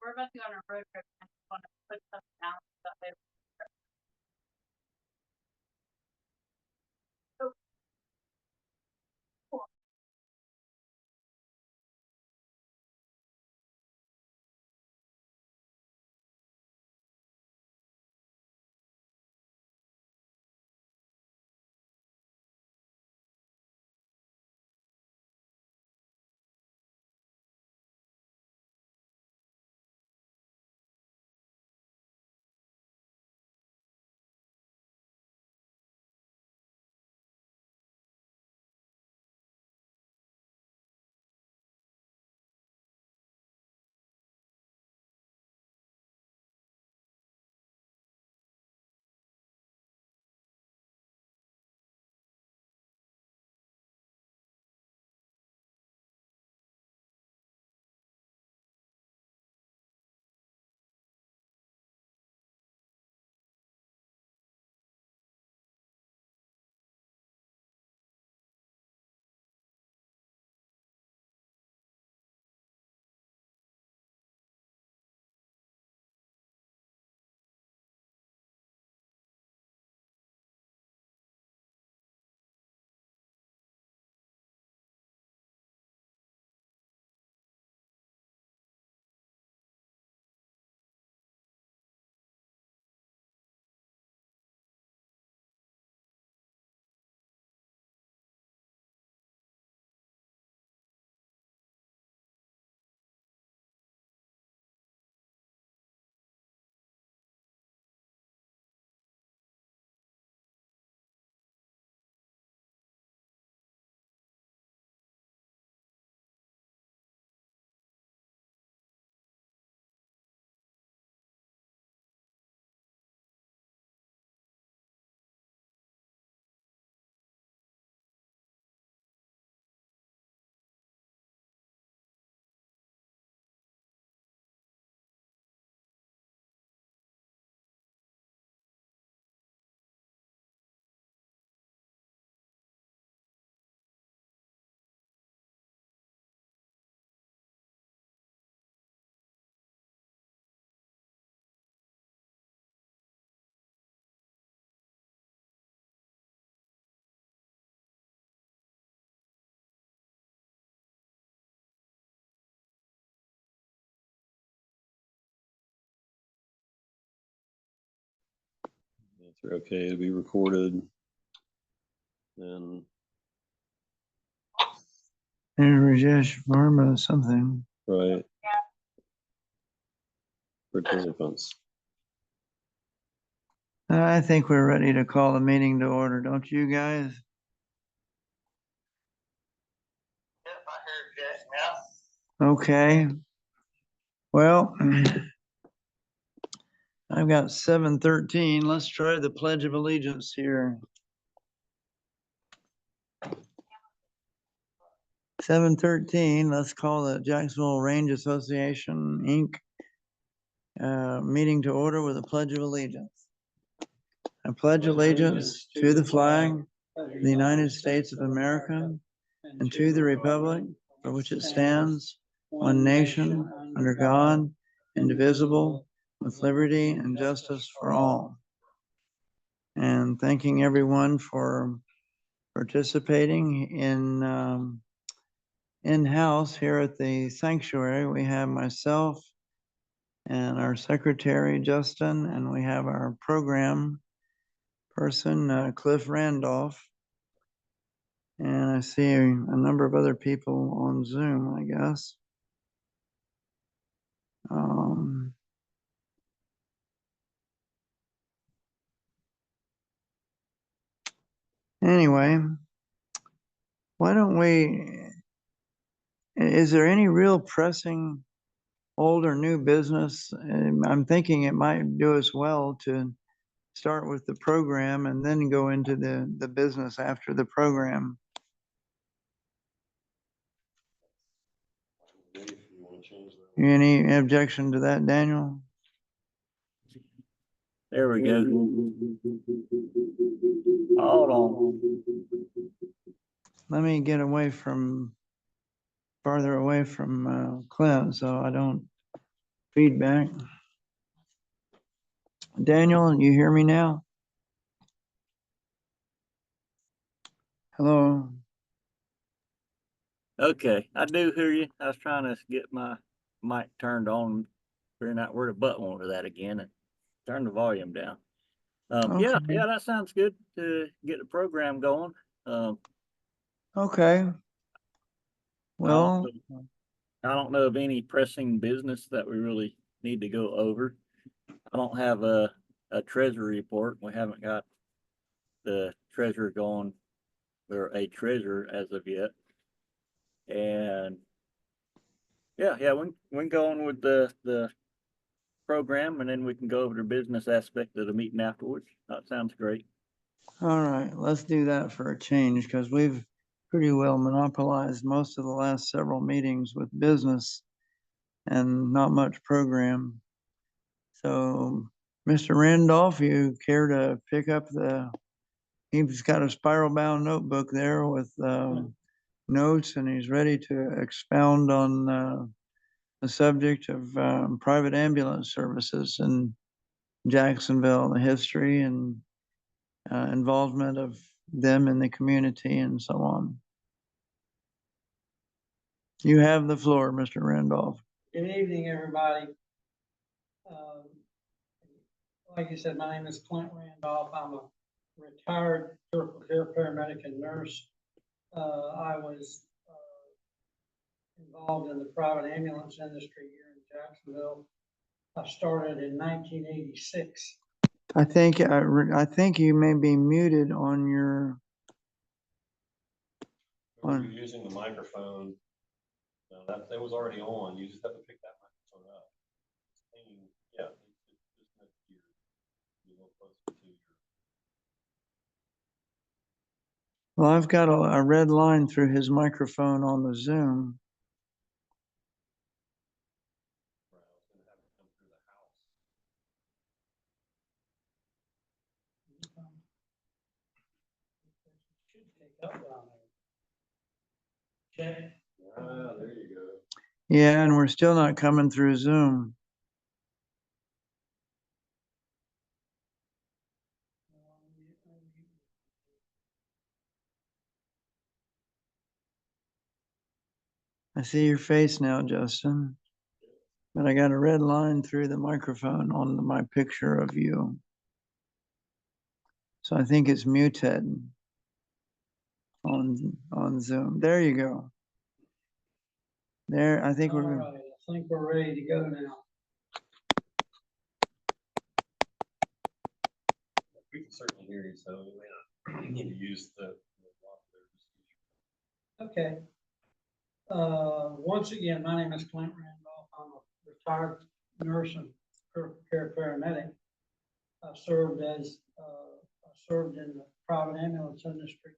We're about to go on a road trip and I want to put stuff down so that way. Oh, cool. It's okay to be recorded. And Rajesh Varma something. right. Participants. I think we're ready to call the meeting to order, don't you guys? Yep, I heard that now. Okay. Well, I've got 7:13. Let's try the Pledge of Allegiance here. 7:13. Let's call the Jacksonville Range Association, Inc. Meeting to order with a Pledge of Allegiance. I pledge allegiance to the flag of the United States of America and to the republic for which it stands, one nation, under God, indivisible, with liberty and justice for all. And thanking everyone for participating in-house here at the sanctuary. We have myself and our secretary, Justin, and we have our program person, Cliff Randolph. And I see a number of other people on Zoom, I guess. Anyway, why don't is there any real pressing old or new business? I'm thinking it might do us well to start with the program and then go into the business after the program. Any objection to that, Daniel? There we go. Hold on. let me get farther away from Clint so I don't feedback. Daniel, you hear me now? Hello? Okay, I do hear you. I was trying to get my mic turned on, figuring out where the button was at again and turn the volume down. Yeah, Okay. that sounds good to get the program going. Um, Okay. I don't Well, know- I don't know of any pressing business that we really need to go over. I don't have a treasury report. We haven't got the treasurer going or a treasurer as of yet. And yeah, we can go on with the program and then we can go over the business aspect of the meeting afterwards. That sounds great. all right, let's do that for a change because we've pretty well monopolized most of the last several meetings with business and not much program. So, Mr. Randolph, you care to pick up he's got a spiral bound notebook there with notes and he's ready to expound on the subject of private ambulance services in Jacksonville, the history and involvement of them in the community and so on. You have the floor, Mr. Randolph. Good evening, everybody. Um, Like you said, my name is Clint Randolph. I'm a retired critical care paramedic and nurse. I was involved in the private ambulance industry here in Jacksonville. I started in 1986. I think you may be muted on your. When you're using the microphone, that was already on. You just have to pick that microphone up. Yeah. Just next to be a little closer to your. Well, I've got a red line through his microphone on the Zoom. Right, I was gonna have it come through the house. Should take up down there. Check. Ah, there you go. Yeah, and we're still not coming through Zoom. I see your face now, Justin. But I got a red line through the microphone on my picture of you. So I think it's muted on Zoom. There you go. There, I think All we're. right, I think we're ready to go now. We can certainly hear you, so you may not need to use the. Okay. Once again, my name is Clint Randolph. I'm a retired nurse and critical care paramedic. I served in the private ambulance industry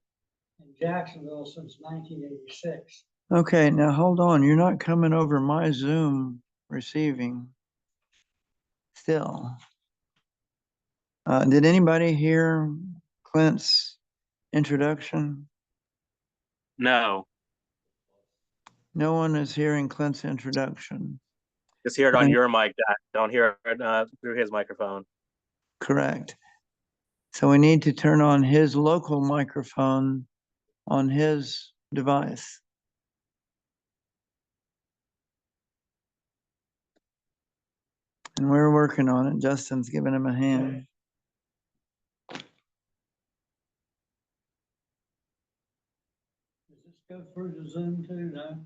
in Jacksonville since 1986. Okay, now hold on. You're not coming over my Zoom receiving still. Did anybody hear Clint's introduction? No, No one is hearing Clint's introduction. just hear it on Right. your mic. Don't hear it through his microphone. Correct. So we need to turn on his local microphone on his device. And we're working on it. Justin's giving him a hand. Does this go through the Zoom too? No?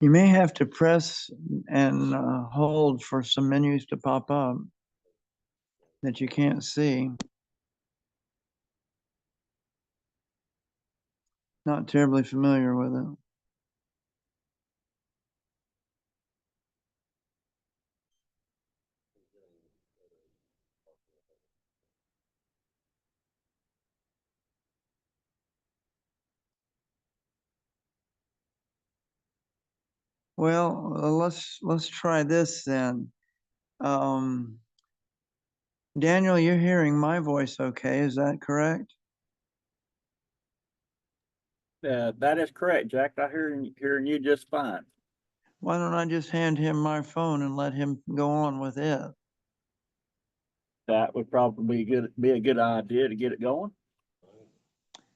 You may have to press and hold for some menus to pop up that you can't see. Not terribly familiar with it. Well, let's try this then. Daniel, you're hearing my voice okay, is that correct? That is correct, Jack. Hearing you just fine. Why don't I just hand him my phone and let him go on with it? That would probably be a good idea to get it going.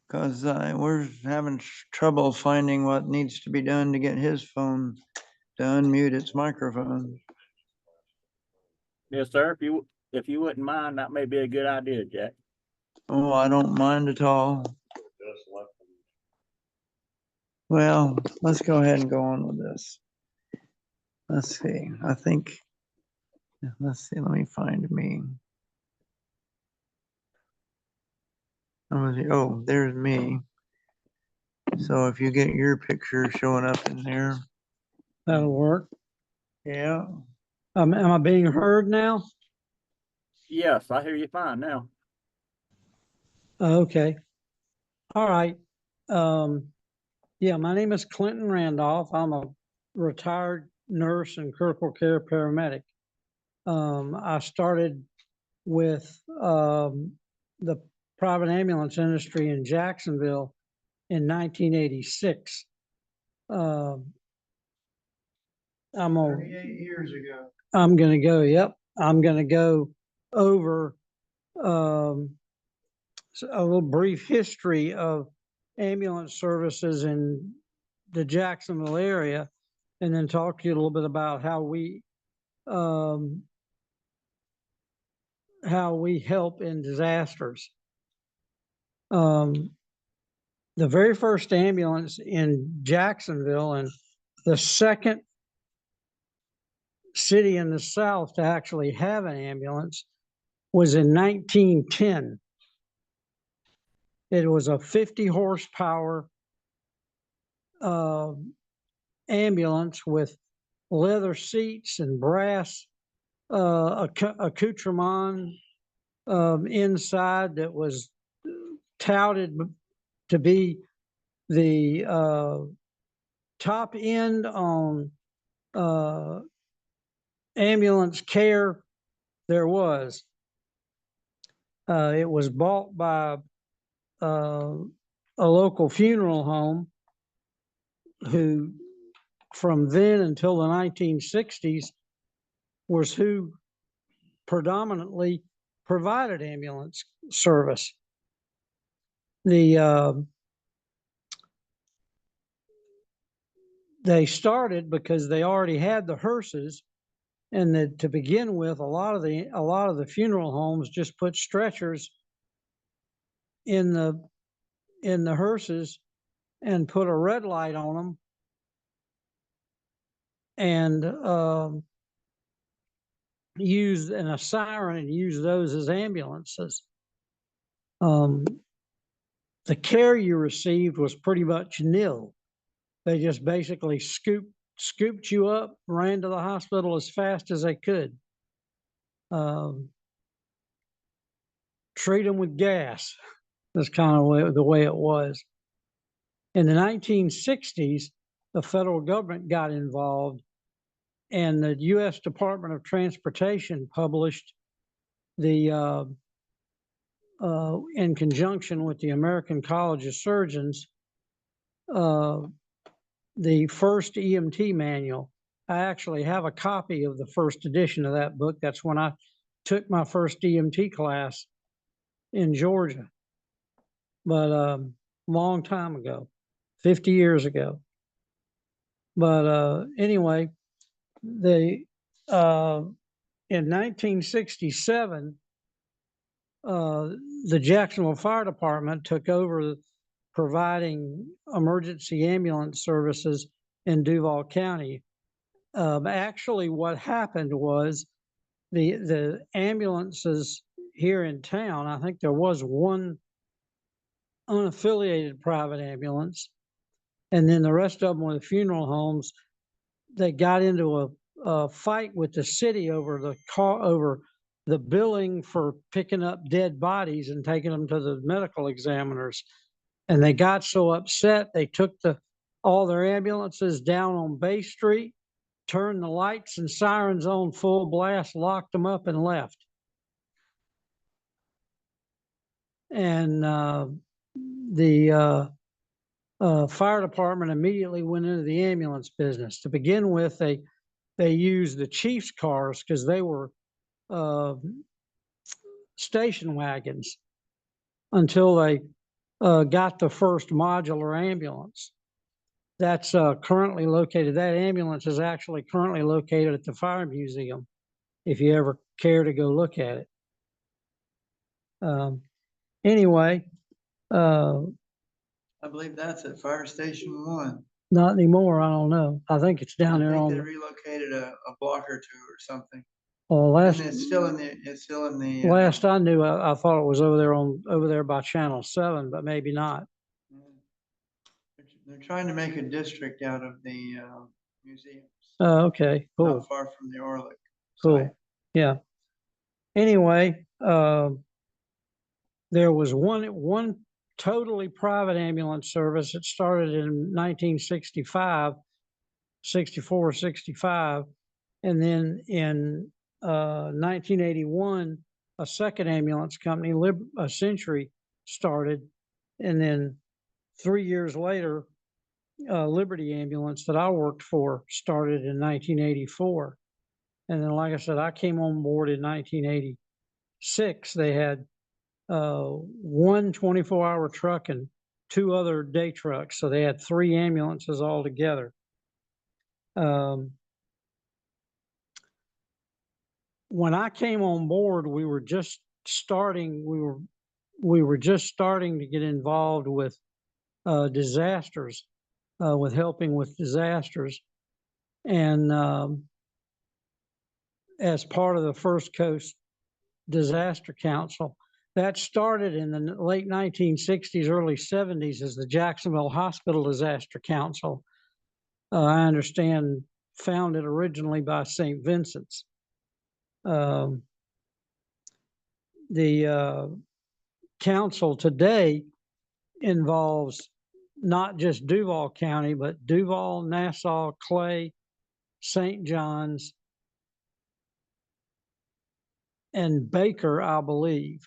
Because we're having trouble finding what needs to be done to get his phone to unmute its microphone. Yes, sir. If you wouldn't mind, that may be a good idea, Jack. Oh, I don't mind at all. Just let them. Well, let's go ahead and go on with this. Let's see, I think, let's see, let me find me. Oh, there's me. So if you get your picture showing up in there, That'll work. yeah. Am I being heard now? Yes, I hear you fine now. Okay. All right. Yeah, my name is Clinton Randolph. I'm a retired nurse and critical care paramedic. I started with the private ambulance industry in Jacksonville in 1986. I'm 38 years ago. I'm gonna go, yep, I'm gonna go over a little brief history of ambulance services in the Jacksonville area, and then talk to you a little bit about how we help in disasters. The very first ambulance in Jacksonville, and the second city in the South to actually have an ambulance, was in 1910. It was a 50 horsepower ambulance with leather seats and brass accoutrement inside that was touted to be the top end on ambulance care there was. It was bought by a local funeral home who, from then until the 1960s, was who predominantly provided ambulance service. They started because they already had the hearses, and that to begin with, a lot of the funeral homes just put stretchers in the hearses and put a red light on them, and use a siren and use those as ambulances. The care you received was pretty much nil. They just basically scooped you up, ran to the hospital as fast as they could. Treat them with gas. That's kind of the way it was. In the 1960s, the federal government got involved, and the U.S. Department of Transportation published the in conjunction with the American College of Surgeons, the first EMT manual. I actually have a copy of the first edition of that book. That's when I took my first EMT class in Georgia, but long time ago, 50 years ago. But anyway, in 1967, the Jacksonville Fire Department took over providing emergency ambulance services in Duval County. Actually, what happened was the ambulances here in town, I think there was one unaffiliated private ambulance, and then the rest of them were the funeral homes. They got into a fight with the city over the billing for picking up dead bodies and taking them to the medical examiners. And they got so upset, they took the all their ambulances down on Bay Street, turned the lights and sirens on full blast, locked them up and left. And the fire department immediately went into the ambulance business. To begin with, they used the chief's cars because they were station wagons until they got the first modular ambulance. That's currently located, that ambulance is actually currently located at the Fire Museum, if you ever care to go look at it. Anyway, I believe that's at Fire Station 1. not anymore, I don't know. I think it's I down there think on, they relocated a block or two or something. well, And last, it's still in the. last I knew, I thought it was over there by Channel 7, but maybe not. They're trying to make a district out of the museums, Okay, cool. not far from the Orlick Cool. site. Yeah. Anyway, there was one totally private ambulance service that started in 1965, 64, 65. And then in 1981, a second ambulance company, Century, started. And then 3 years later, Liberty Ambulance that I worked for started in 1984. And then, like I said, I came on board in 1986. They had one 24-hour truck and 2 other day trucks. So they had 3 ambulances altogether. When I came on board, we were just starting. We were just starting to get involved with disasters, with helping with disasters, and as part of the First Coast Disaster Council. That started in the late 1960s, early 70s as the Jacksonville Hospital Disaster Council. I understand founded originally by St. Vincent's. The council today involves not just Duval County, but Duval, Nassau, Clay, St. John's, and Baker, I believe.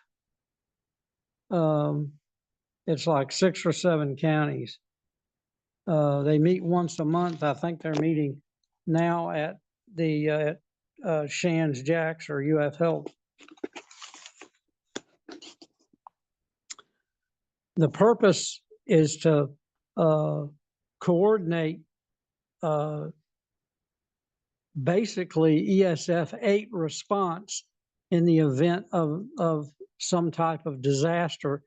It's like 6 or 7 counties. They meet once a month. I think they're meeting now at the Shands Jacks or UF Health. The purpose is to coordinate basically ESF 8 response in the event of some type of disaster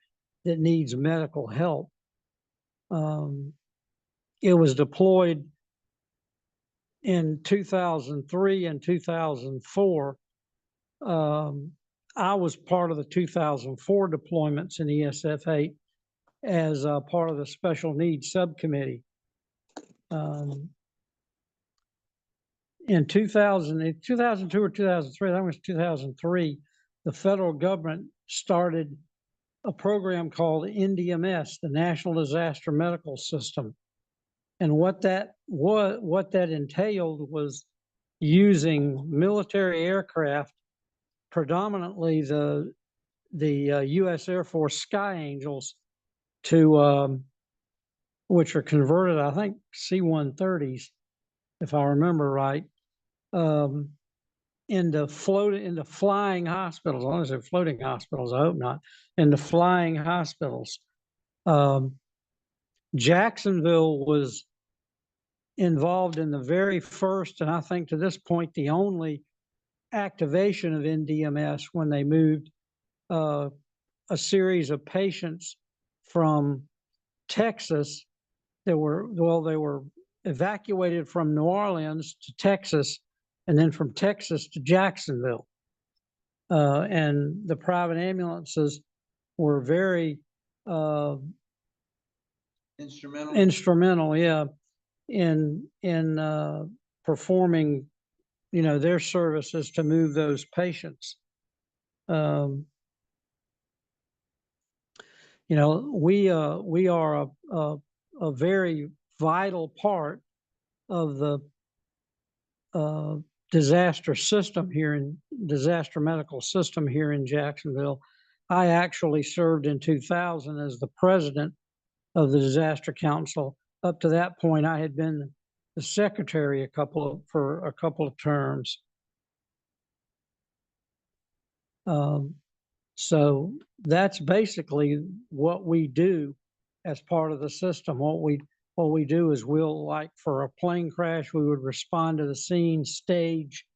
that needs medical help. It was deployed in 2003 and 2004. I was part of the 2004 deployments in ESF 8 as a part of the special needs subcommittee. In 2002 or 2003, that was 2003, the federal government started a program called NDMS, the National Disaster Medical System. And what that entailed was using military aircraft, predominantly the U.S. Air Force Sky Angels, to which are converted, I think, C-130s, if I remember right, into flying hospitals. I don't say floating hospitals, I hope not, into flying hospitals. Jacksonville was involved in the very first, and I think to this point, the only activation of NDMS when they moved a series of patients from Texas that were, well, they were evacuated from New Orleans to Texas, and then from Texas to Jacksonville. And the private ambulances were very instrumental, yeah, in performing, their services to move those patients. We are a very vital part of the disaster medical system here in Jacksonville. I actually served in 2000 as the president of the Disaster Council. Up to that point, I had been the secretary for a couple of terms. So that's basically what we do as part of the system. What we do is we'll, like for a plane crash, we would respond to the scene, stage,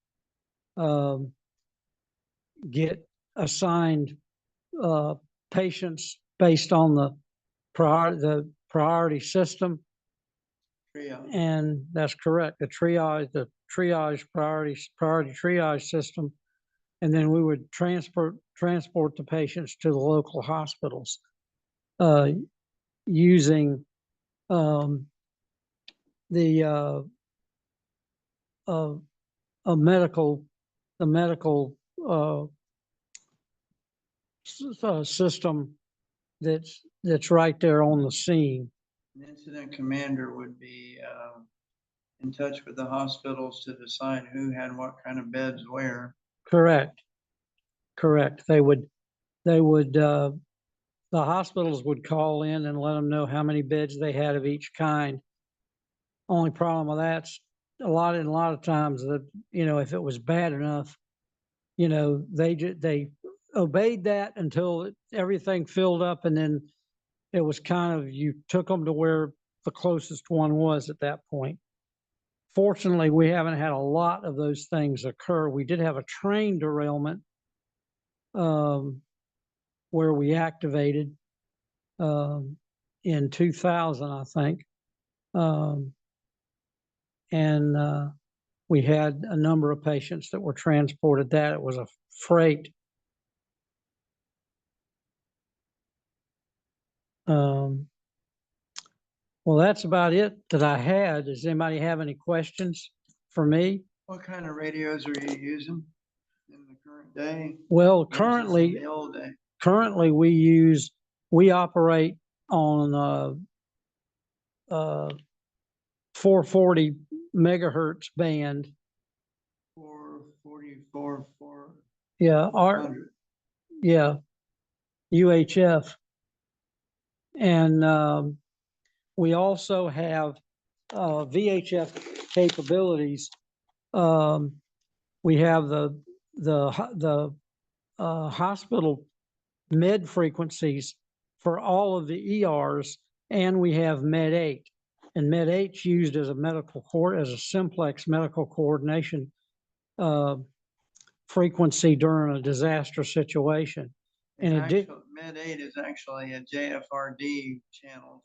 get assigned patients based on the priority system. Triage. And that's correct. The triage priority triage system. And then we would transport the patients to the local hospitals using a medical system that's right there on the scene. An incident commander would be in touch with the hospitals to decide who had what kind of beds where. Correct. The hospitals would call in and let them know how many beds they had of each kind. Only problem with that's a lot of times that, if it was bad enough, they obeyed that until everything filled up, and then it was kind of, you took them to where the closest one was at that point. Fortunately, we haven't had a lot of those things occur. We did have a train derailment where we activated in 2000, I think. And we had a number of patients that were transported. That it was a freight. Well, that's about it that I had. Does anybody have any questions for me? What kind of radios are you using in the current day? Well, versus in currently, the old day? we operate on 440 megahertz band. 444, 400. Yeah, UHF. And we also have VHF capabilities. We have the hospital med frequencies for all of the ERs, and we have Med 8. And Med 8's used as a simplex medical coordination frequency during a disaster situation. Med 8 is actually a JFRD channel,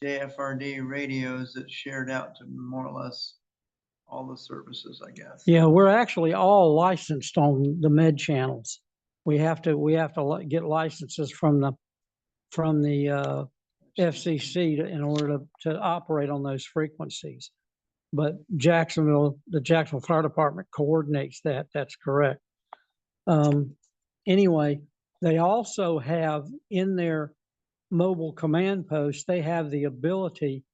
JFRD radios that's shared out to more or less all the services, I guess. Yeah, we're actually all licensed on the med channels. We have to get licenses from the FCC in order to operate on those frequencies. But the Jacksonville Fire Department coordinates that. That's correct. Anyway, they also have in their mobile command post, they have the ability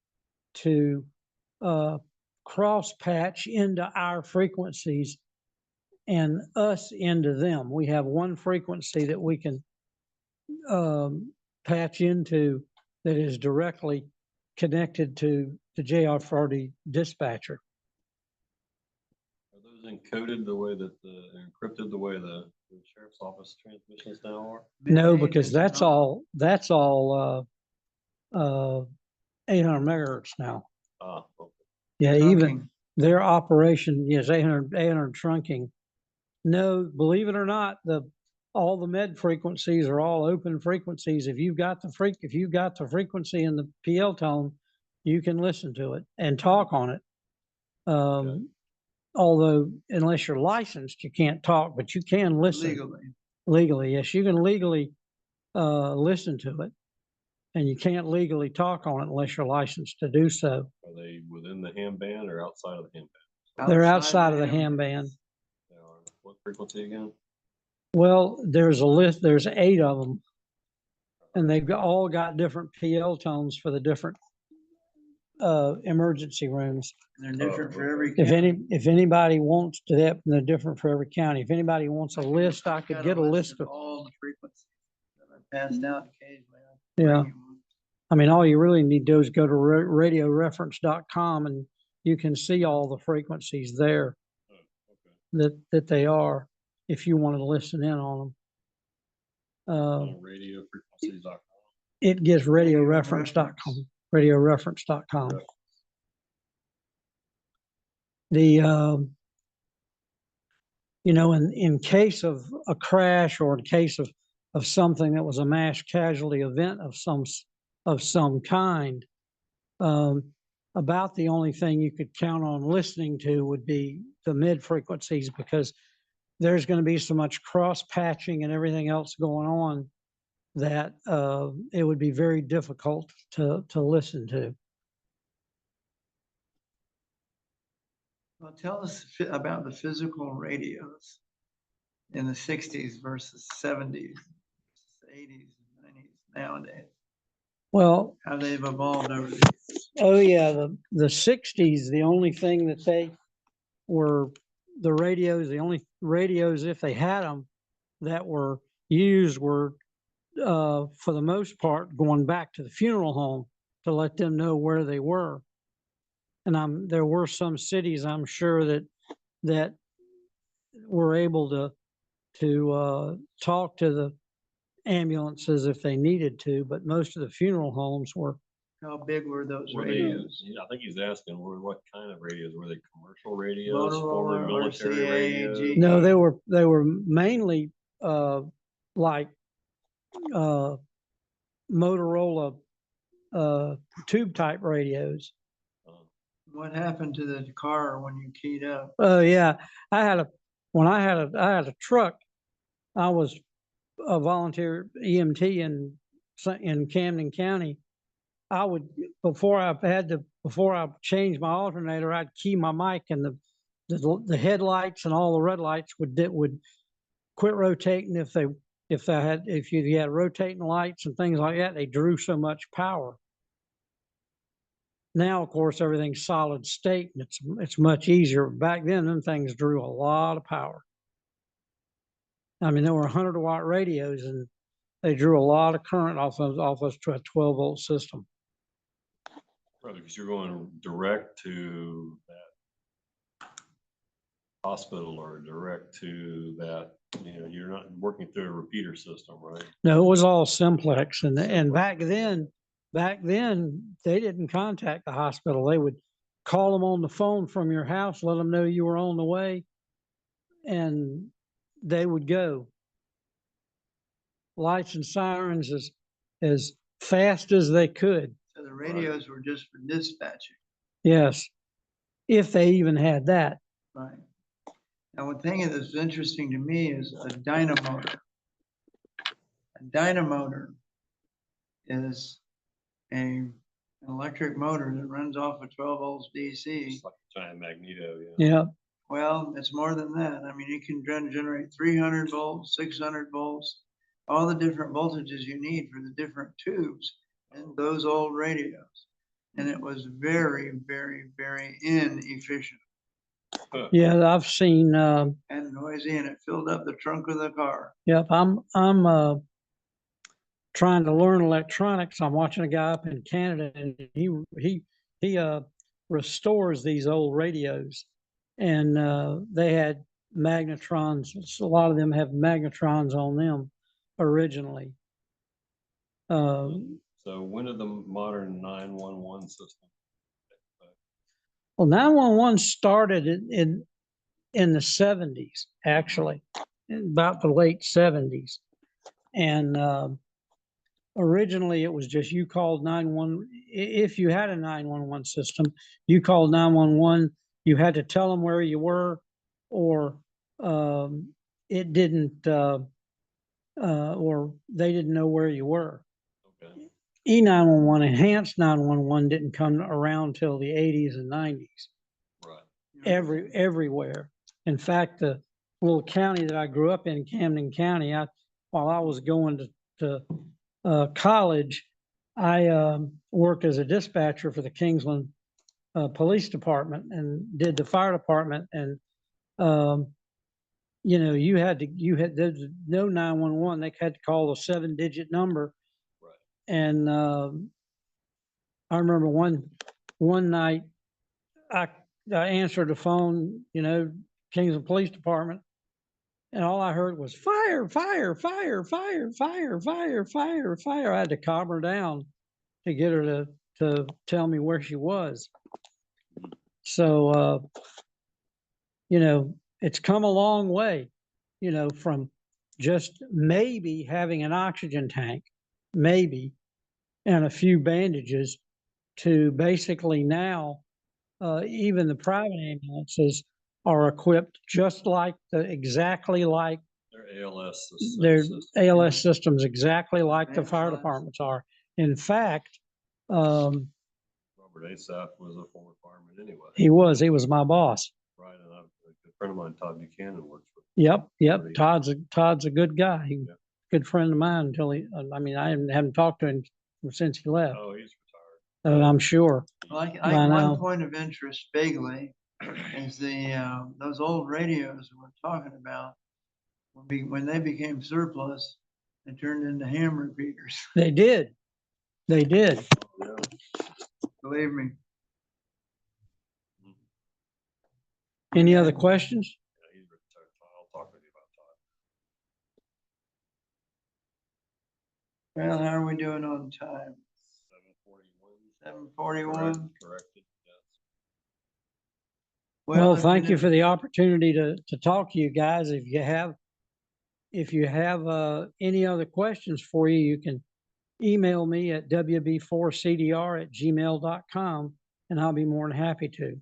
to cross patch into our frequencies and us into them. We have one frequency that we can patch into that is directly connected to the JFRD dispatcher. Are those encoded the way that encrypted the way the sheriff's office transmissions now are? No, Med 8 because is that's not. all 800 megahertz now. Ah, okay. Yeah, even Trunking. their operation, yes, 800 trunking. No, believe it or not, all the med frequencies are all open frequencies. If you've got the frequency in the PL tone, you can listen to it and talk on it. Okay. Although unless you're licensed, you can't talk, but you can listen. Legally, yes, you can legally listen to it, and you can't legally talk on it unless you're licensed to do so. Are they within the ham band or outside of the ham band? They're outside of the ham band. They are. What frequency again? Well, there's a list. There's 8 of them, and they've all got different PL tones for the different emergency rooms. They're different for every. If anybody wants to, they're different for every county. If anybody wants a list, I could get a list of, all the frequencies that are passed out occasionally. yeah. I mean, all you really need to do is go to radioreference.com and you can see all the frequencies there that they are, if you want to listen in on them. Radio frequencies.com. It gives radioreference.com, radioreference.com. The, you know, in case of a crash or in case of something that was a mass casualty event of some kind, about the only thing you could count on listening to would be the mid frequencies, because there's going to be so much cross patching and everything else going on that it would be very difficult to listen to. Well, tell us about the physical radios in the 60s versus 70s, 80s, 90s nowadays. Well, How they've evolved over the years. oh yeah, the 60s, the only thing that they were, the radios, the only radios, if they had them, that were used were, for the most part, going back to the funeral home to let them know where they were. And there were some cities, I'm sure, that were able to talk to the ambulances if they needed to, but most of the funeral homes were. How big were those Were they, radios? I think he's asking, what kind of radios? Were they commercial radios, Motorola, former military RCA, radios? GE? No, they were mainly like Motorola tube type radios. What happened to the car when you keyed up? Oh yeah, when I had a truck. I was a volunteer EMT in Camden County. I would, before I changed my alternator, I'd key my mic, and the headlights and all the red lights would quit rotating if you had rotating lights and things like that. They drew so much power. Now, of course, everything's solid state and it's much easier. Back then, them things drew a lot of power. I mean, there were 100-watt radios and they drew a lot of current off of to a 12-volt system. Right, because you're going direct to that hospital or direct to that, you're not working through a repeater system, right? No, it was all simplex, and back then they didn't contact the hospital. They would call them on the phone from your house, let them know you were on the way, and they would go. Lights and sirens as fast as they could. So the radios were just for dispatching. Yes, if they even had that. Right. Now, one thing that's interesting to me is a dynamotor. A dynamotor is an electric motor that runs off of 12 volts DC. It's like a giant magneto, Yeah. Well, it's more than that. I mean, it can generate 300 volts, 600 volts, all the different voltages you need for the different tubes in those old radios. And it was very, very, very inefficient Yeah, I've seen. and noisy, and it filled up the trunk of the car. Yep, I'm trying to learn electronics. I'm watching a guy up in Canada, and he restores these old radios, and they had magnetrons. A lot of them have magnetrons on them originally. So when did the modern 911 system? Well, 911 started in the 70s, actually, about the late 70s. And originally it was just you called 911. If you had a 911 system, you called 911, you had to tell them where you were, or it didn't, or they didn't know where you were. Okay. E911, enhanced 911 didn't come around till the 80s and 90s. Right. Everywhere. In fact, the little county that I grew up in, Camden County, while I was going to college, I worked as a dispatcher for the Kingsland Police Department and did the fire department. And, you know, there's no 911. They had to call a 7-digit number. Right. And I remember one night I answered the phone, you know, Kingsland Police Department. And all I heard was fire, fire, fire, fire, fire, fire, fire, fire. I had to calm her down to get her to tell me where she was. So, you know, it's come a long way, you know, from just maybe having an oxygen tank, maybe, and a few bandages to basically now, even the private ambulances are equipped just like exactly like Their ALS. their system. ALS systems, exactly like the fire Ambulance. departments are. In fact, Robert Asaph was a former fireman anyway. he was my boss. Right, and a good friend of mine, Todd Buchanan, works with. Yep. Pretty- Todd's a good guy. He Yeah. good friend of mine until I mean, I haven't talked to him since he left. Oh, he's retired. I'm sure. Like, I know. one point of interest vaguely is those old radios we're talking about, when they became surplus, they turned into ham repeaters, They did. Yeah. believe me. Any other questions? Yeah, he's retired. I'll talk with you about Todd. Well, how are we doing on time? 7:41. Corrected, yes. Well, if thank you didn't- for the opportunity to talk to you guys. If you have any other questions for you, you can email me at wb4cdr@gmail.com and I'll be more than happy to.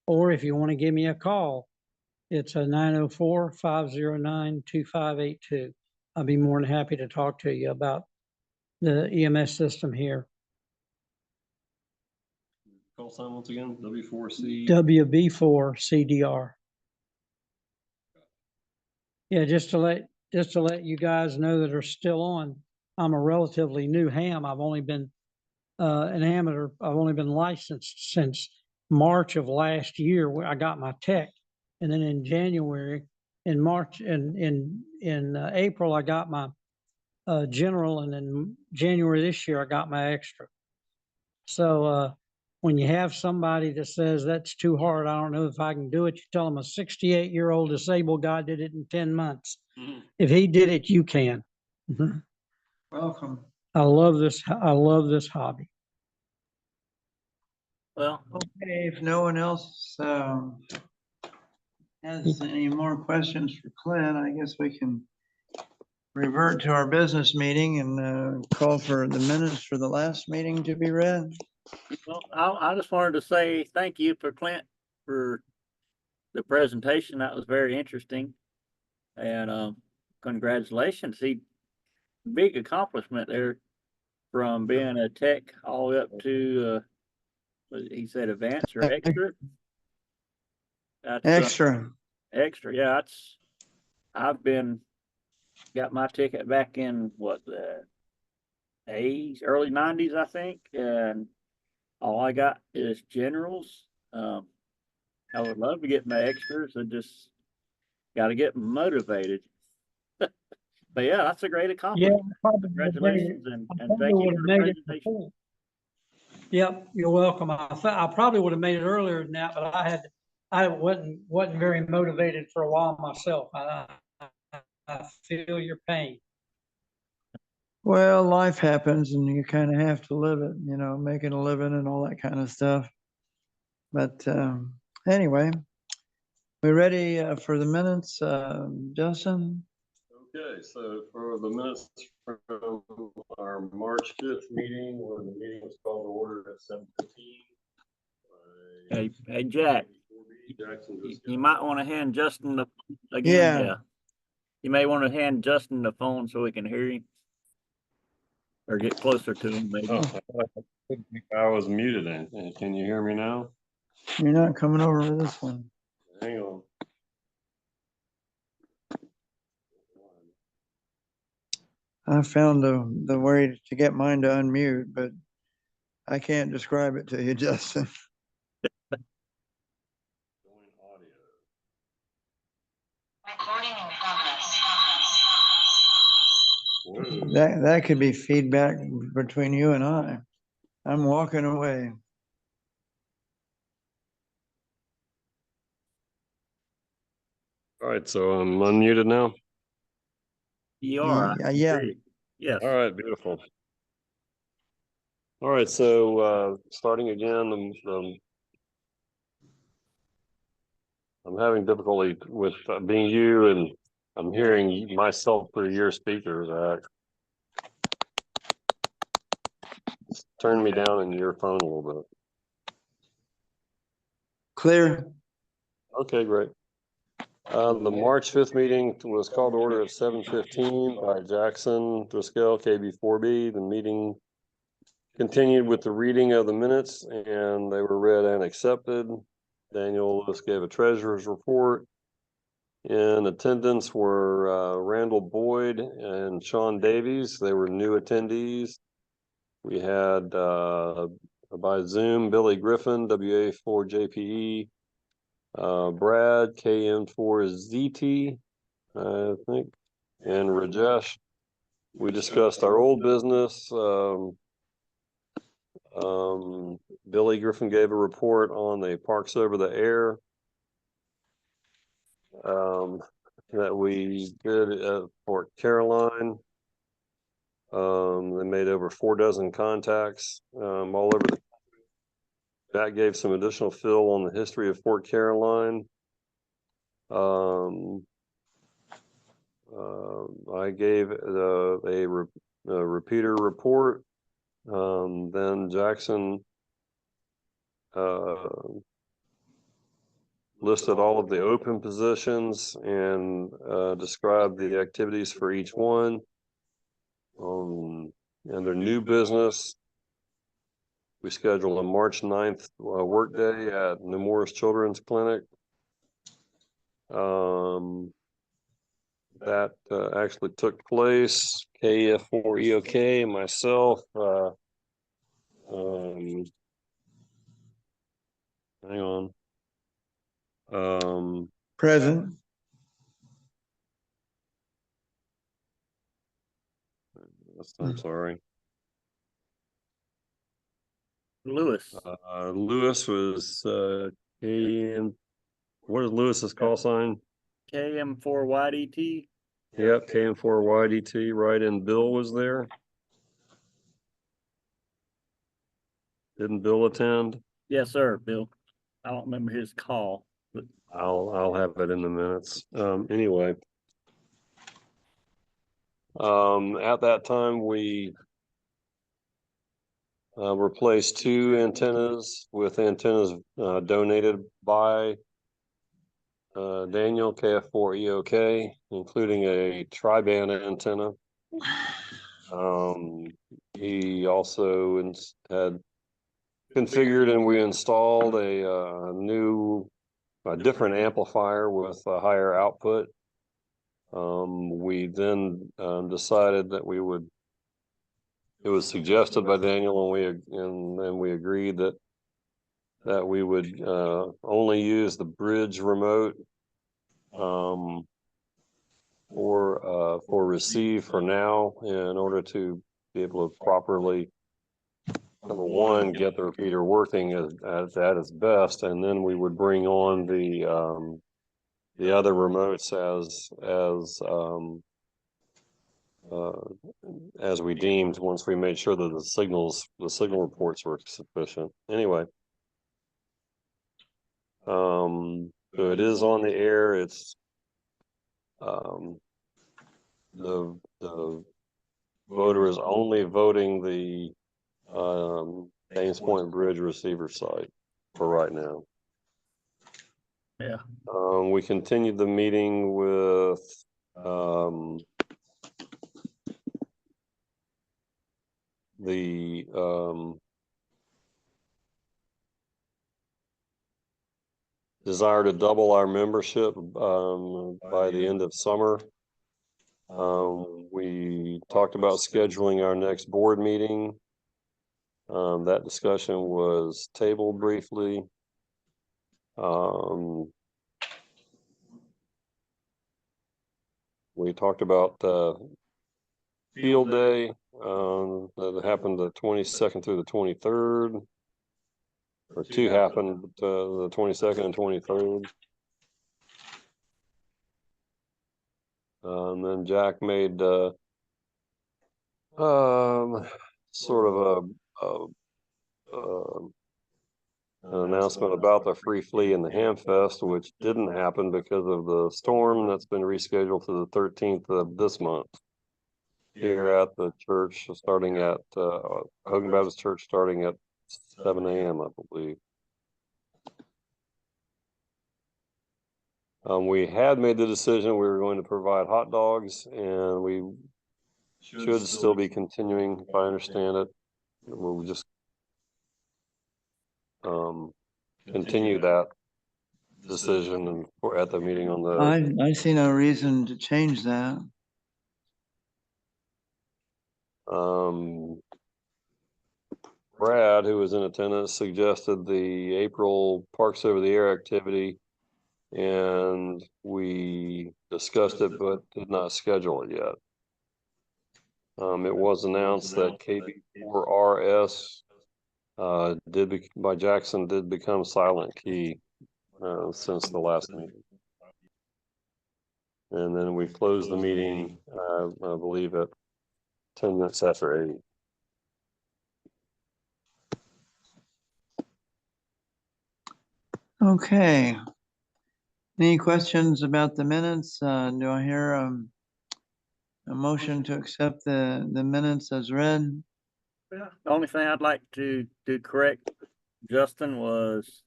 Or if you want to give me a call, it's a 904-509-2582. I'll be more than happy to talk to you about the EMS system here. Call sign once again, W4C. WB4CDR. Yeah, just to let you guys know that are still on, I'm a relatively new ham. I've only been an amateur. I've only been licensed since March of last year where I got my tech. And then in January, in March, and in April, I got my general. And in January this year, I got my extra. So when you have somebody that says that's too hard, I don't know if I can do it, you tell them a 68-year-old disabled guy did it in 10 months. Mhm. If he did it, you can. Mhm. Welcome. I love this hobby. Well, Okay, if no one else has any more questions for Clint, I guess we can revert to our business meeting and call for the minutes for the last meeting to be read. well, I just wanted to say thank you for Clint for the presentation. That was very interesting. And congratulations. Big accomplishment there from being a tech all the way up to he said advanced or extra. That's Extra. extra. Yeah, I've got my ticket back in the early 90s, I think, and all I got is generals. I would love to get my extras. I just got to get motivated. But yeah, that's a great accomplishment. Congratulations and thank you for the presentation. Yep, you're welcome. I probably would have made it earlier than that, but I wasn't very motivated for a while myself. I feel your pain. Well, life happens and you kind of have to live it, making a living and all that kind of stuff. But anyway, we ready for the minutes, Justin? Okay, so for the minutes from our March 5th meeting, where the meeting was called to order at 7:15. Hey, Jack, Jackson just you got- might want to hand Justin again. Yeah. You may want to hand Justin the phone so we can hear him. Or get closer to him, maybe. Oh, I was muted. Can you hear me now? You're not coming over to this one. Hang on. I found the way to get mine to unmute, but I can't describe it to you, Justin. Recording in progress. That could be feedback between you and I. I'm walking away. All right, so I'm unmuted now. You are. Yeah. Yes. All right, beautiful. All right, so starting again, I'm having difficulty with being you, and I'm hearing myself through your speakers. Turn me down in your phone a little bit. Clear. Okay, great. The March 5th meeting was called to order at 7:15 by Jackson Driscoll, KB4B. The meeting continued with the reading of the minutes, and they were read and accepted. Daniel Lewis gave a treasurer's report. In attendance were Randall Boyd and Sean Davies. They were new attendees. We had by Zoom Billy Griffin, WA4JPE, Brad, KM4ZT, I think, and Rajesh. We discussed our old business. Billy Griffin gave a report on the Parks Over the Air that we did at Fort Caroline. They made over 4 dozen contacts all over the. That gave some additional fill on the history of Fort Caroline. I gave a repeater report. Then Jackson listed all of the open positions and described the activities for each one. And their new business, we scheduled a March 9th workday at Nemours Children's Clinic. That actually took place. KF4EOK and myself. Hang on. Present. I'm sorry. Lewis. Lewis was KM. What is Lewis's call sign? KM4YDT. Yep, KM4YDT, right, and Bill was there. Didn't Bill attend? Yes, sir, Bill. I don't remember his call, but I'll have it in the minutes. Anyway. At that time, we replaced 2 antennas with antennas donated by Daniel, KF4EOK, including a tri-band antenna. He also had configured and we installed a different amplifier with a higher output. We then decided that it was suggested by Daniel, and then we agreed that we would only use the bridge remote for receive for now, in order to be able to properly, number one, get the repeater working at its best, and then we would bring on the other remotes as we deemed, once we made sure that the signal reports were sufficient. Anyway, so it is on the air. It's the voter is only voting the Thames Point Bridge receiver site for right now. yeah. We continued the meeting with the desire to double our membership by the end of summer. We talked about scheduling our next board meeting. That discussion was tabled briefly. We talked about field day, that happened the 22nd through the 23rd. Or two happened, the 22nd and 23rd. And then Jack made sort of an announcement about the Free Flea and the Ham Fest, which didn't happen because of the storm. That's been rescheduled to the 13th of this month here at the church, starting at Hogan Baptist Church, starting at 7 a.m. I believe. We had made the decision we were going to provide hot dogs, and we should still be continuing, if I understand it. We'll just continue that decision and we're at the meeting on the. I see no reason to change that. Brad, who was in attendance, suggested the April Parks Over the Air activity, and we discussed it but did not schedule it yet. It was announced that KB4RS by Jackson did become Silent Key since the last meeting. And then we closed the meeting, I believe, at 10 minutes after 8. Okay. Any questions about the minutes? Do I hear a motion to accept the minutes as read? The only thing I'd like to correct, Justin, was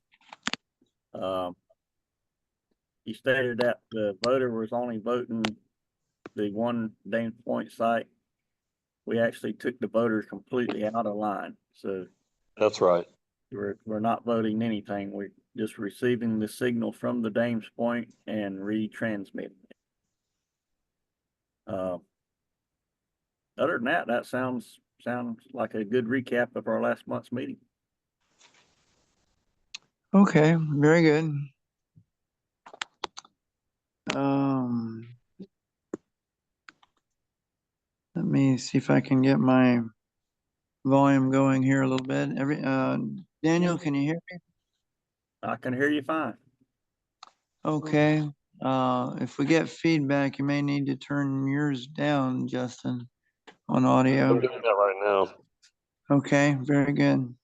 he stated that the voter was only voting the one Dames Point site. We actually took the voters completely out of line. So That's right. we're not voting anything. We're just receiving the signal from the Dames Point and retransmitting it. Other than that, that sounds like a good recap of our last month's meeting. Okay, very good. Let me see if I can get my volume going here a little bit. Daniel, can you hear me? I can hear you fine. Okay. If we get feedback, you may need to turn yours down, Justin, on audio. I'm doing that right now. Okay, very good.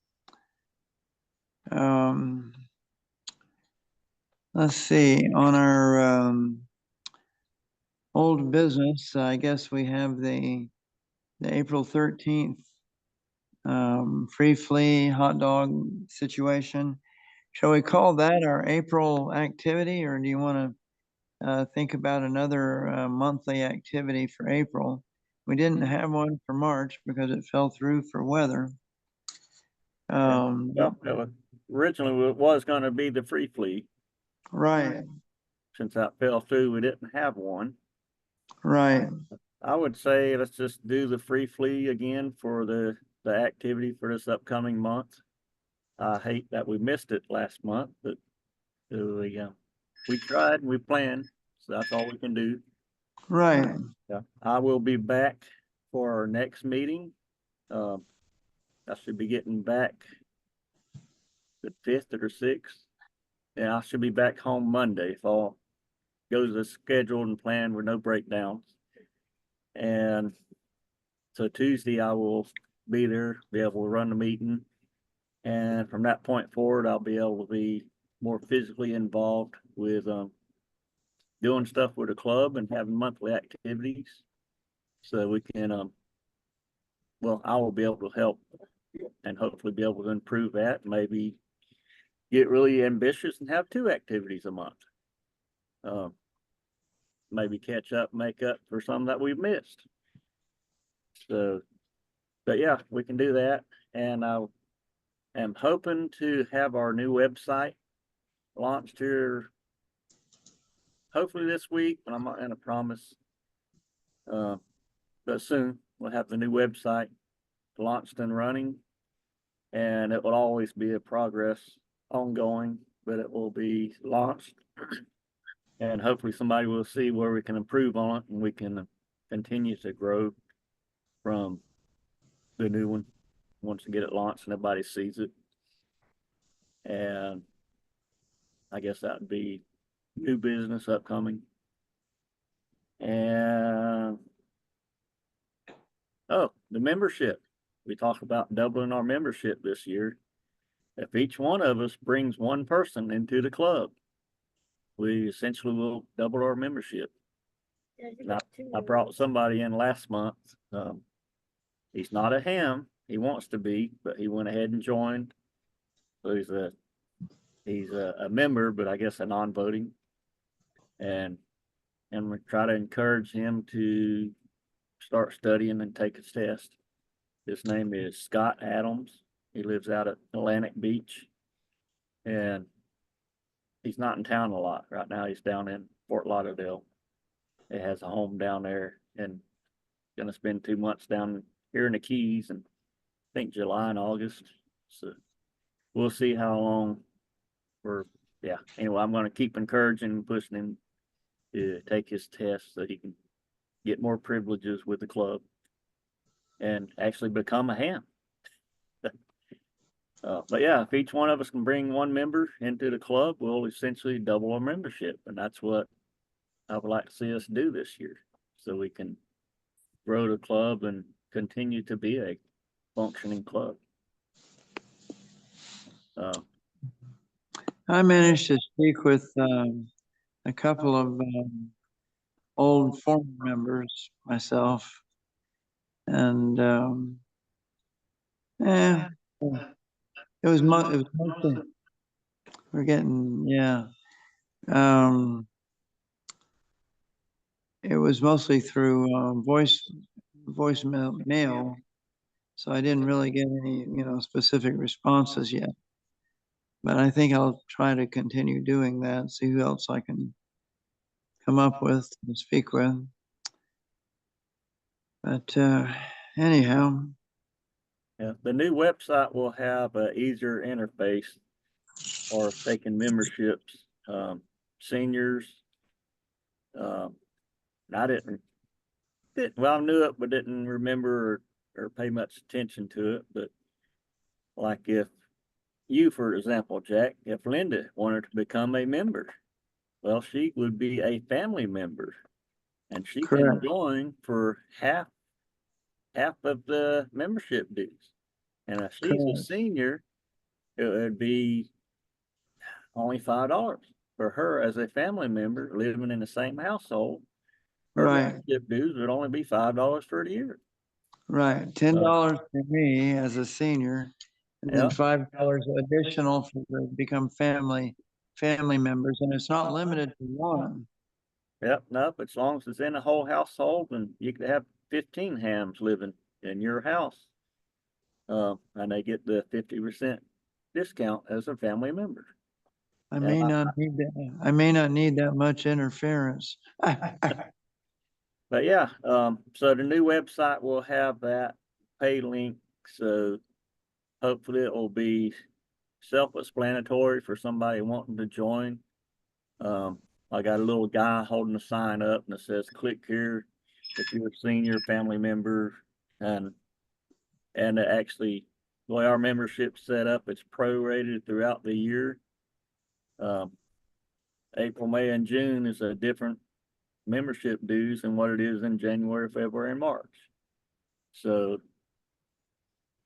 Let's see, on our old business, I guess we have the April 13th Free Flea hot dog situation. Shall we call that our April activity, or do you want to think about another monthly activity for April? We didn't have one for March because it fell through for weather. Well, originally it was going to be the Free Flea. Right, Since that fell through, we didn't have one. right. I would say let's just do the Free Flea again for the activity for this upcoming month. I hate that we missed it last month, but we tried and we planned, so that's all we can do. Right. Yeah, I will be back for our next meeting. I should be getting back the 5th or 6th, and I should be back home Monday if all goes as scheduled and planned with no breakdowns. And so Tuesday I will be there, be able to run the meeting. And from that point forward, I'll be able to be more physically involved with doing stuff with the club and having monthly activities. So we can, well, I will be able to help and hopefully be able to improve that. Maybe get really ambitious and have 2 activities a month. Maybe catch up, make up for some that we've missed. So, but yeah, we can do that. And I am hoping to have our new website launched here hopefully this week, but I'm not going to promise. But soon we'll have the new website launched and running. And it will always be a progress ongoing, but it will be launched. And hopefully somebody will see where we can improve on it and we can continue to grow from the new one once we get it launched and everybody sees it. And I guess that would be new business upcoming. And oh, the membership. We talked about doubling our membership this year. If each one of us brings one person into the club, we essentially will double our membership. I brought somebody in last month. He's not a ham. He wants to be, but he went ahead and joined. So he's a member, but I guess a non-voting. And we try to encourage him to start studying and take his test. His name is Scott Adams. He lives out at Atlantic Beach. And he's not in town a lot. Right now he's down in Fort Lauderdale. He has a home down there and gonna spend 2 months down here in the Keys and I think July and August. So we'll see how long anyway, I'm gonna keep encouraging and pushing him to take his test so he can get more privileges with the club and actually become a ham. But yeah, if each one of us can bring one member into the club, we'll essentially double our membership. And that's what I would like to see us do this year. So we can grow the club and continue to be a functioning club. I managed to speak with a couple of old former members myself. And it was mostly, we're getting, it was mostly through voicemail. So I didn't really get any, specific responses yet. But I think I'll try to continue doing that, see who else I can come up with and speak with. But anyhow. Yeah, the new website will have an easier interface for taking memberships, seniors. I I knew it, but didn't remember or pay much attention to it. But like if you, for example, Jack, if Linda wanted to become a member, well, she would be a family member and she can join for half of the membership dues. And if she's a senior, it would be only $5 for her as a family member living in the same household. Her membership dues would only be $5 for the year. Right, $10 for me as a senior, and then $5 additional for to become family members, and it's not limited to one. Yep, nope, as long as it's in a whole household, and you could have 15 hams living in your house. And they get the 50% discount as a family member. I may not need that. I may not need that much interference. But yeah, so the new website will have that pay link. So hopefully it will be self-explanatory for somebody wanting to join. I got a little guy holding a sign up and it says, click here if you're a senior family member. And actually, the way our membership's set up, it's prorated throughout the year. April, May, and June is a different membership dues than what it is in January, February, and March. So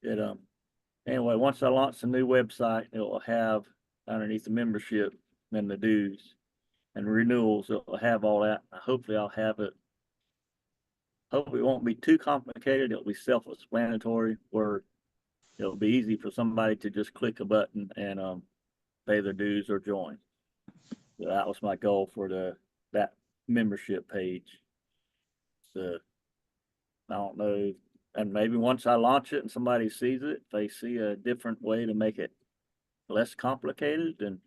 anyway, once I launch the new website, it will have underneath the membership and the dues and renewals, it will have all that. Hopefully I'll have it. Hopefully it won't be too complicated. It'll be self-explanatory where it'll be easy for somebody to just click a button and pay their dues or join. So that was my goal for that membership page. So I don't know, and maybe once I launch it and somebody sees it, if they see a different way to make it less complicated, then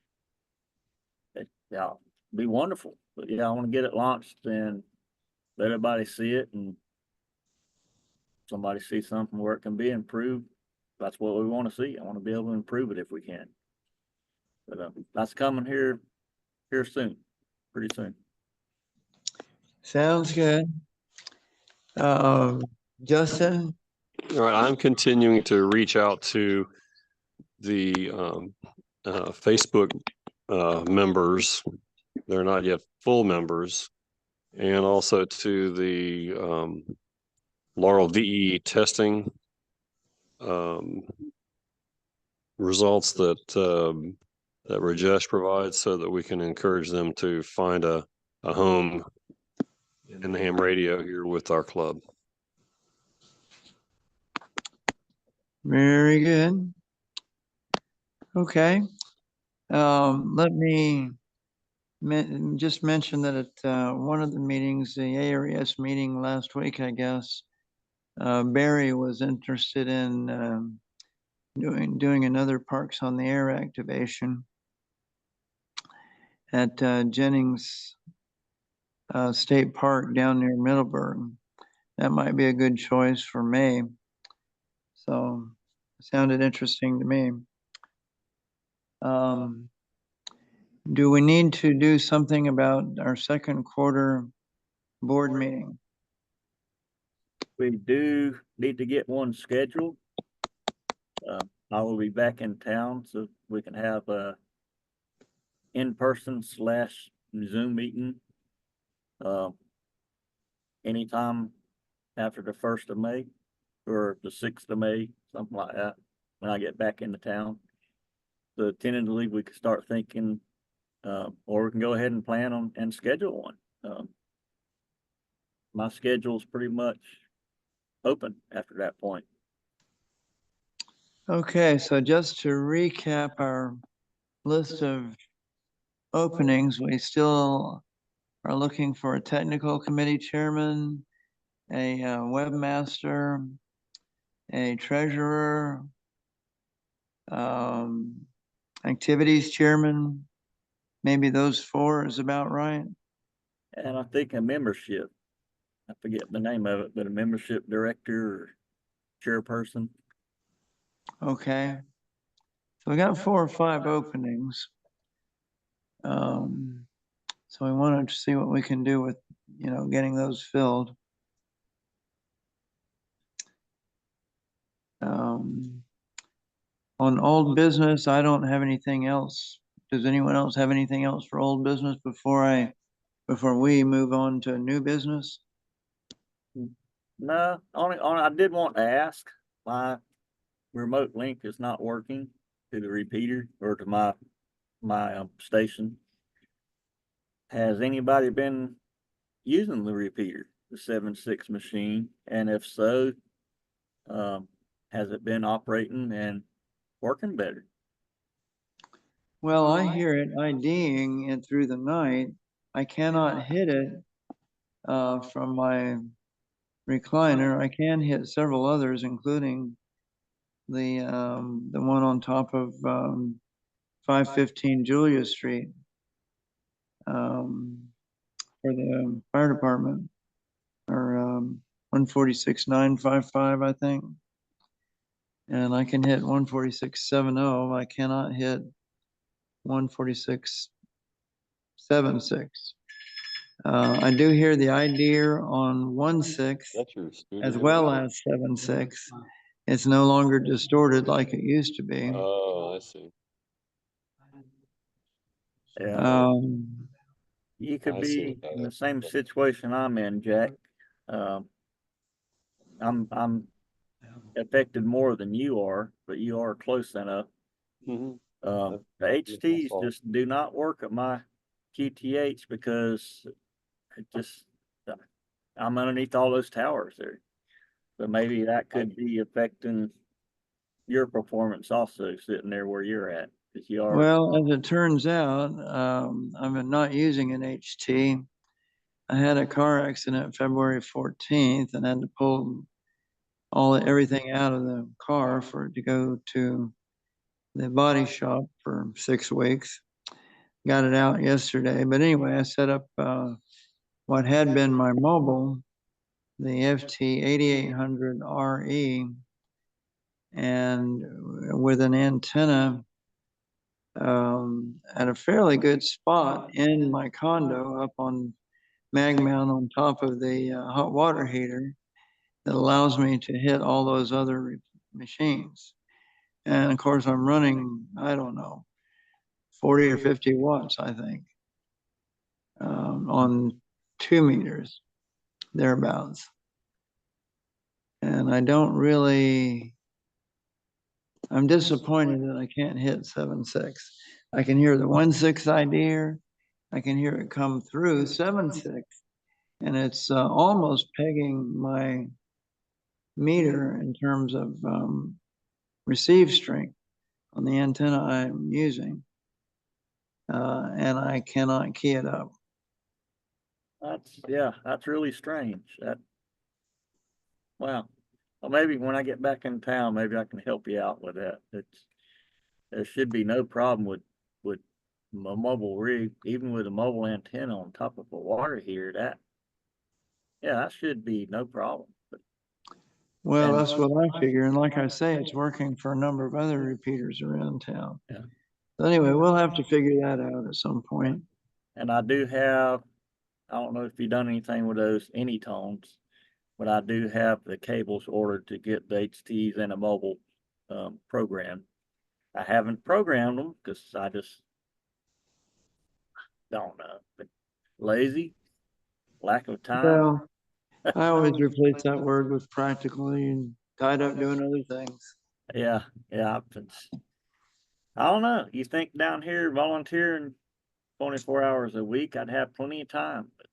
it'll be wonderful. But yeah, I want to get it launched and let everybody see it, and somebody see something where it can be improved. That's what we want to see. I want to be able to improve it if we can. But that's coming here soon, pretty soon. Sounds good. Justin, All right, I'm continuing to reach out to the Facebook members. They're not yet full members. And also to the Laurel VE testing results that that Rajesh provides, so that we can encourage them to find a home in the ham radio here with our club. very good. Okay. Let me just mention that at one of the meetings, the ARES meeting last week, I guess, Barry was interested in doing another Parks on the Air activation at Jennings State Park down near Middleburg. That might be a good choice for May. So it sounded interesting to me. Do we need to do something about our second quarter board meeting? We do need to get one scheduled. I will be back in town, so we can have a in-person / Zoom meeting. Anytime after the 1st of May or the 6th of May, something like that, when I get back into town. So tentatively, we could start thinking, or we can go ahead and plan on and schedule one. My schedule's pretty much open after that point. Okay, so just to recap our list of openings, we still are looking for a technical committee chairman, a webmaster, a treasurer, activities chairman. Maybe those 4 is about right. And I think a membership, I forget the name of it, but a membership director or chairperson. Okay. So we got 4 or 5 openings. So we wanted to see what we can do with, getting those filled. On old business, I don't have anything else. Does anyone else have anything else for old business before we move on to new business? No, only I did want to ask, my remote link is not working to the repeater or to my station. Has anybody been using the repeater, the 7.6 machine? And if so, has it been operating and working better? Well, I hear it IDing it through the night. I cannot hit it from my recliner. I can hit several others, including the one on top of 515 Julia Street for the fire department, or 146,955, I think. And I can hit 146.70. I cannot hit 146.76. I do hear the IDER on 1.6 That's your studio. as well as 7.6. It's no longer distorted like it used to be. Oh, I see. Yeah. You I could see be what in that the same situation I'm in, Jack. I'm affected more than you are, but you are close enough. Mhm. The That's my HTs fault. just do not work at my QTH because it just, I'm underneath all those towers there. So maybe that could be affecting your performance also, sitting there where you're at, because you are. Well, as it turns out, I'm not using an HT. I had a car accident February 14th and had to pull everything out of the car for it to go to the body shop for 6 weeks. Got it out yesterday, but anyway, I set up what had been my mobile, the FT 8800 RE, and with an antenna at a fairly good spot in my condo up on mag mount on top of the hot water heater that allows me to hit all those other machines. And of course, I'm running, I don't know, 40 or 50 watts, I think, on 2 meters, thereabouts. And I don't really, I'm disappointed that I can't hit 7.6. I can hear the 1.6 idea. I can hear it come through 7.6, and it's almost pegging my meter in terms of receive strength on the antenna I'm using. And I cannot key it up. That's really strange. Wow. Well, maybe when I get back in town, maybe I can help you out with that. There should be no problem with a mobile rig, even with a mobile antenna on top of a water heater. That should be no problem. Well, And- that's what I figure. And like I say, it's working for a number of other repeaters around town. Yeah. So anyway, we'll have to figure that out at some point. And I do have, I don't know if you've done anything with those Anytones, but I do have the cables ordered to get the HTs and a mobile program. I haven't programmed them because I just don't know, but lazy, lack of time. Well, I always replace that word with practically and tied up doing other things. Yeah, I don't know. You think down here volunteering 24 hours a week, I'd have plenty of time, but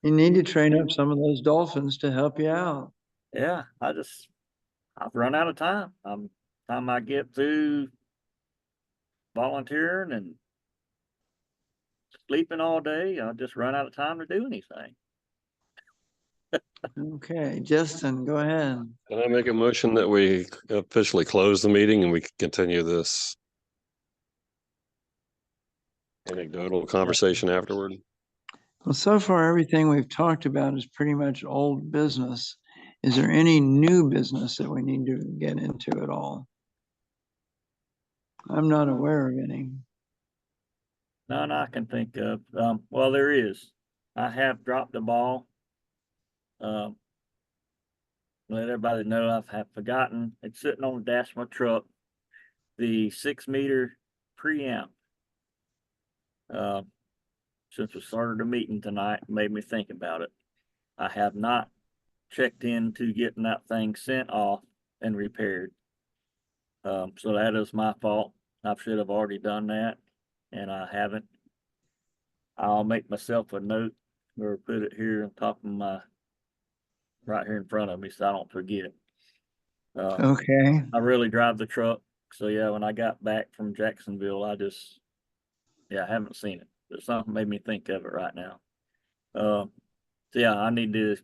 You need to train up some of those dolphins to help you out. yeah, I've run out of time. Time I get through volunteering and sleeping all day, I just run out of time to do anything. Okay, Justin, go ahead. Can I make a motion that we officially close the meeting and we can continue this anecdotal conversation afterward? Well, so far, everything we've talked about is pretty much old business. Is there any new business that we need to get into at all? I'm not aware of any. None I can think of. Well, there is. I have dropped the ball. Let everybody know I have forgotten. It's sitting on the dash of my truck. The 6-meter preamp. Since we started the meeting tonight, made me think about it. I have not checked into getting that thing sent off and repaired. So that is my fault. I should have already done that, and I haven't. I'll make myself a note or put it here on top of my, right here in front of me so I don't forget. Okay, I really drive the truck. So yeah, when I got back from Jacksonville, I haven't seen it. But something made me think of it right now. So yeah, I need to,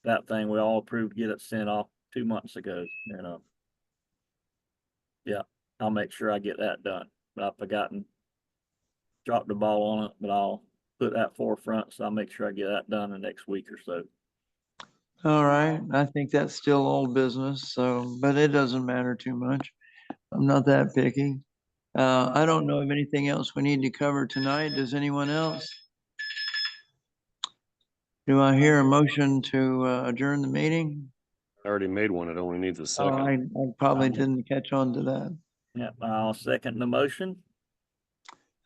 that thing we all approved to get it sent off 2 months ago, yeah, I'll make sure I get that done. But I've forgotten, dropped the ball on it, but I'll put that forefront, so I'll make sure I get that done the next week or so. all right. I think that's still old business, so, but it doesn't matter too much. I'm not that picky. I don't know of anything else we need to cover tonight. Does anyone else? Do I hear a motion to adjourn the meeting? I already made one. It only needs a Oh, second. I probably didn't catch on to that. Yeah, I'll second the motion.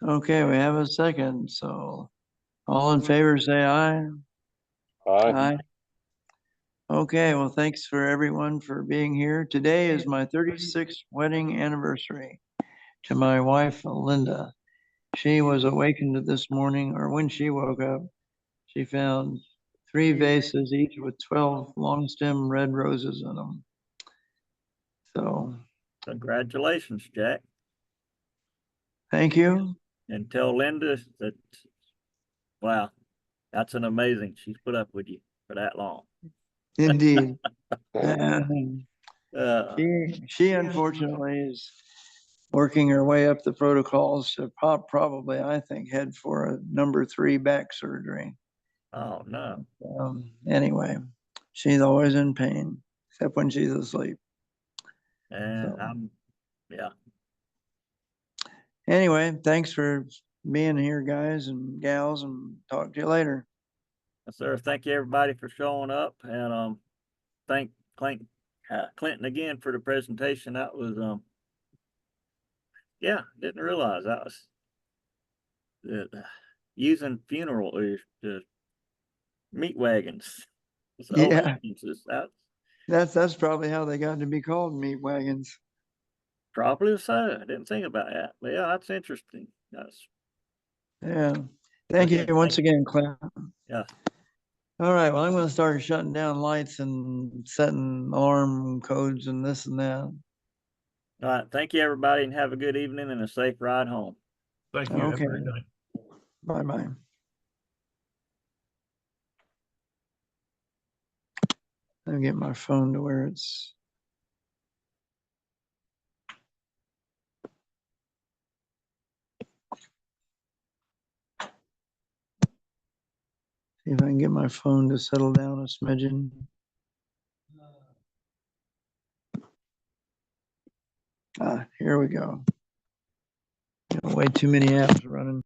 Okay, we have a second, so all in favor, say aye. Aye. Okay, well, thanks for everyone for being here. Today is my 36th wedding anniversary to my wife, Linda. She was awakened this morning, or when she woke up, she found 3 vases, each with 12 long stem red roses in them. So, Congratulations, Jack. thank you. And tell Linda that, wow, that's an amazing, she's put up with you for that long. Indeed. Uh, She unfortunately is working her way up the protocols to probably, I think, head for a number 3 back surgery. Oh, no. Anyway, she's always in pain, except when she's asleep. And So- yeah, Anyway, thanks for being here, guys and gals, and talk to you later. yes, sir. Thank you, everybody, for showing up, and, thank Clinton again for the presentation. That was, yeah, didn't realize that was using funeral or the meat wagons. So, Yeah. That's That's probably how they got to be called meat wagons. probably so. I didn't think about that, but yeah, that's interesting. That's, Yeah. Thank Again, you once thank again, Clint. yeah. All right, well, I'm gonna start shutting down lights and setting alarm codes and this and that. All right. Thank you, everybody, and have a good evening and a safe ride home. Thank you. Have a great Okay. night. Bye-bye. Let me get my phone to where it's. See if I can get my phone to settle down a smidgen. Here we go. Got way too many apps running.